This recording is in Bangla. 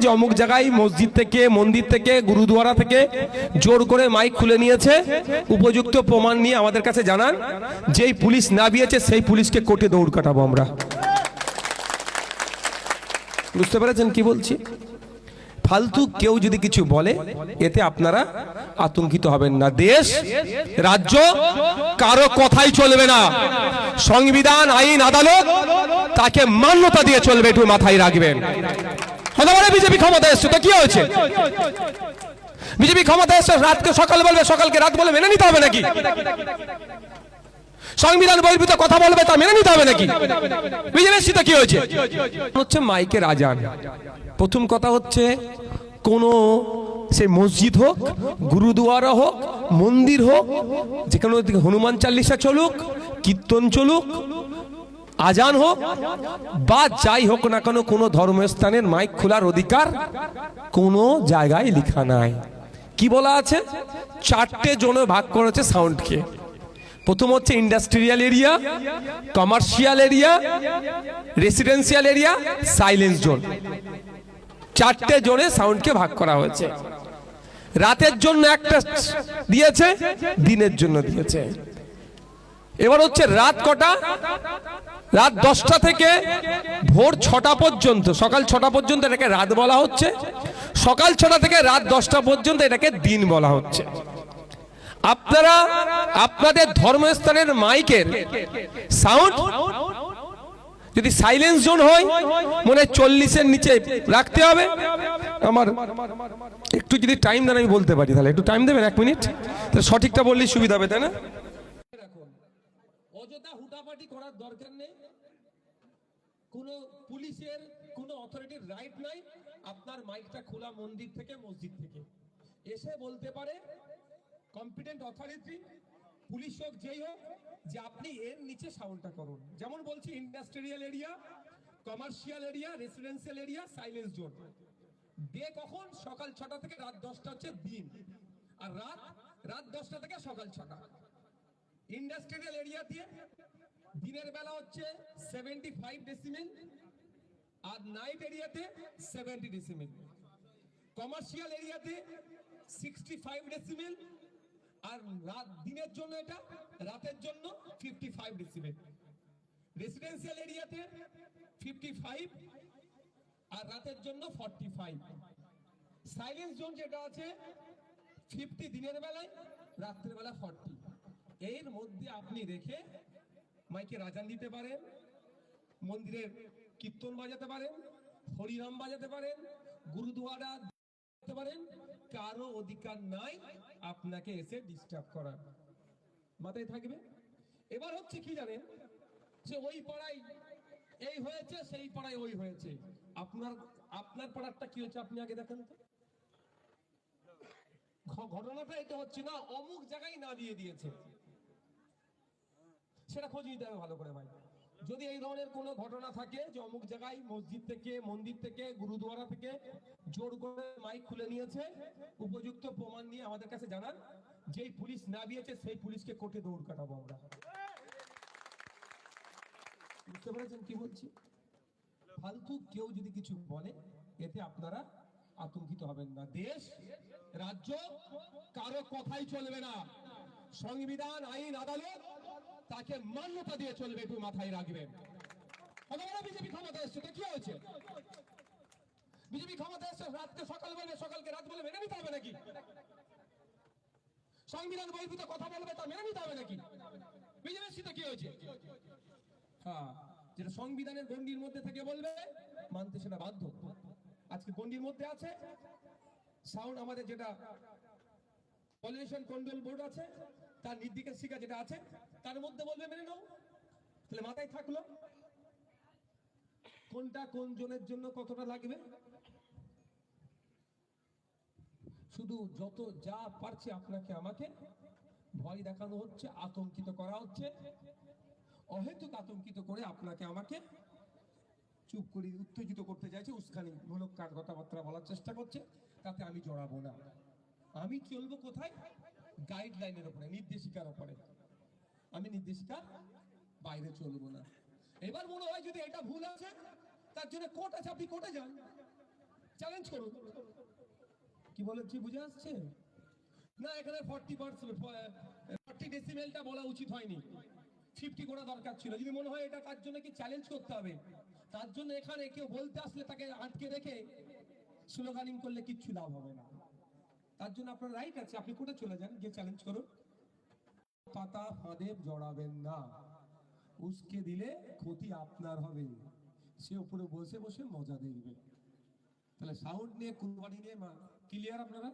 যে অমুক জায়গায় মসজিদ থেকে মন্দির থেকে গুরুদুয়ারা থেকে জোর করে মাইক খুলে নিয়েছে, উপযুক্ত প্রমাণ নিয়ে আমাদের কাছে জানান। যেই পুলিশ না দিয়েছে সেই পুলিশকে কোর্টে দৌড় কাটাবো আমরা। বুঝতে পেরেছেন কি বলছি? ফালতু কেউ যদি কিছু বলে এতে আপনারা আতঙ্কিত হবেন না। দেশ রাজ্য কারো কথাই চলবে না। সংবিধান, আইন, আদালত তাকে মান্যতা দিয়ে চলবে, একটু মাথায় রাখবেন। বিজেপি ক্ষমতা এসছে তো কি হয়েছে? বিজেপি ক্ষমতা এসছে, রাতকে সকাল বলবে, সকালকে রাত বলে মেনে নিতে হবে নাকি? সংবিধান বহির্ভূত কথা বলবে, তা মেনে নিতে হবে নাকি? বিজেপি তো কি হয়েছে? হচ্ছে মাইকের আজান। প্রথম কথা হচ্ছে কোন সে মসজিদ হোক, গুরুদুয়ারা হোক, মন্দির হোক, যেখানে হনুমান চালিসা চলুক, কীর্তন চলুক, আজান হোক বা যাই হোক না কেন, কোন ধর্মস্থানের মাইক খোলার অধিকার কোন জায়গায় লেখা নাই। কি বলা আছে? চারটে জোনে ভাগ করেছে সাউন্ডকে। প্রথম হচ্ছে industrial area, commercial area, residential area, silence zone. চারটে জোনে সাউন্ডকে ভাগ করা হয়েছে। রাতের জন্য একটা দিয়েছে, দিনের জন্য দিয়েছে। এবার হচ্ছে রাত কটা? রাত 10টা থেকে ভোর 6টা পর্যন্ত, সকাল 6টা পর্যন্ত এটাকে রাত বলা হচ্ছে। সকাল 6টা থেকে রাত 10টা পর্যন্ত এটাকে দিন বলা হচ্ছে। আপনারা আপনাদের ধর্মস্থানের মাইকের সাউন্ড যদি সাইলেন্স জোন হয়, মনে 40-এর নিচে রাখতে হবে। আমার একটু যদি টাইম দেন আমি বলতে পারি, তাহলে একটু টাইম দেবেন 1 মিনিট, তাহলে সঠিকটা বললেই সুবিধা হবে, তাই না? অযথা হুটাপাটি করার দরকার নেই। কোনো পুলিশের কোনো অথরিটির রাইট নাই আপনার মাইকটা খোলা মন্দির থেকে মসজিদ থেকে এসে বলতে পারে কম্পিটেন্ট অথরিটি, পুলিশ হোক যেই হোক, যে আপনি এর নিচে সাউন্ডটা করুন। যেমন বলছি industrial area, commercial area, residential area, silence zone. Day কখন? সকাল 6টা থেকে রাত 10টা হচ্ছে দিন, আর রাত 10টা থেকে সকাল 6টা। ইন্ডাস্ট্রিয়াল এরিয়াতে দিনের বেলা হচ্ছে 75 ডেসিমেল, আর নাইট এরিয়াতে 70 ডেসিমেল। কমার্শিয়াল এরিয়াতে 65 ডেসিমেল, আর দিনের জন্য এটা, রাতের জন্য 55 ডেসিমেল। রেসিডেন্সিয়াল এরিয়াতে 55 আর রাতের জন্য 45। সাইলেন্স জোন যেটা আছে 50 দিনের বেলায়, রাত্রের বেলা 40। এর মধ্যে আপনি রেখে মাইকের আজান দিতে পারেন, মন্দিরের কীর্তন বাজাতে পারেন, হরিনাম বাজাতে পারেন, গুরুদুয়ারা দিতে পারেন। কারো অধিকার নাই আপনাকে এসে ডিস্টার্ব করার। মাথায় থাকবে। এবার হচ্ছে কি জানেন, যে ওই পাড়ায় এই হয়েছে, সেই পাড়ায় ওই হয়েছে। আপনার পাড়ারটা কি হচ্ছে আপনি আগে দেখেন তো। ঘটনাটা এটা হচ্ছে না অমুক জায়গায় না দিয়েছে, সেটা খোঁজ নিতে হবে ভালো করে ভাই। যদি এই ধরনের কোনো ঘটনা থাকে যে অমুক জায়গায় মসজিদ থেকে মন্দির থেকে গুরুদুয়ারা থেকে জোর করে মাইক খুলে নিয়েছে, উপযুক্ত প্রমাণ নিয়ে আমাদের কাছে জানান। যেই পুলিশ না দিয়েছে সেই পুলিশকে কোর্টে দৌড় কাটাবো আমরা। বুঝতে পেরেছেন কি বলছি? ফালতু কেউ যদি কিছু বলে এতে আপনারা আতঙ্কিত হবেন না। দেশ রাজ্য কারো কথাই চলবে না। সংবিধান, আইন, আদালত তাকে মান্যতা দিয়ে চলবে, একটু মাথায় রাখবেন। বিজেপি ক্ষমতা এসছে তো কি হয়েছে? বিজেপি ক্ষমতা এসছে, রাতকে সকাল বলবে, সকালকে রাত বলে মেনে নিতে হবে নাকি? সংবিধান বহির্ভূত কথা বলবে, তা মেনে নিতে হবে নাকি? বিজেপি তো কি হয়েছে? হ্যাঁ, যেটা সংবিধানের গণ্ডির মধ্যে থেকে বলবে মানতে সেটা বাধ্য। আজকে গণ্ডির মধ্যে আছে সাউন্ড, আমাদের যেটা পলিউশন কন্ট্রোল বোর্ড আছে তার নির্দেশিকা যেটা আছে তার মধ্যে বলবে মেনে নাও। তাহলে মাথায় থাকলো কোনটা কোন জনের জন্য কতটা লাগবে। শুধু যত যা পারছে আপনাকে আমাকে ভয় দেখানো হচ্ছে, আতঙ্কিত করা হচ্ছে, অহেতুক আতঙ্কিত করে আপনাকে আমাকে চুপ করে উত্তেজিত করতে চাইছে, উস্কানি মূলক কথাবার্তা বলার চেষ্টা করছে। তাতে আমি জড়াবো না। আমি চলবো কোথায়? গাইডলাইনের উপরে, নির্দেশিকার উপরে। আমি নির্দেশিকার বাইরে চলবো না। এবার মনে হয় যদি এটা ভুল আছে, তার জন্য কোর্ট আছে, আপনি কোর্টে যান। চ্যালেঞ্জ করুন। কি বলেছি বুঝে আসছে? না এখানে 40 ডেসিমেলটা বলা উচিত হয়নি, 50 করা দরকার ছিল। যদি মনে হয় এটা তার জন্য কি চ্যালেঞ্জ করতে হবে, তার জন্য এখানে কেউ বলতে আসলে তাকে আটকে রেখে স্লোগানিং করলে কিচ্ছু লাভ হবে না। তার জন্য আপনার রাইট আছে, আপনি কোর্টে চলে যান, গিয়ে চ্যালেঞ্জ করুন। পাতা ফাঁদে জড়াবেন না, উস্কে দিলে ক্ষতি আপনার হবে, সে উপরে বসে বসে মজা দেখবে। তাহলে সাউন্ড নিয়ে কুরবানি নিয়ে ক্লিয়ার আপনারা?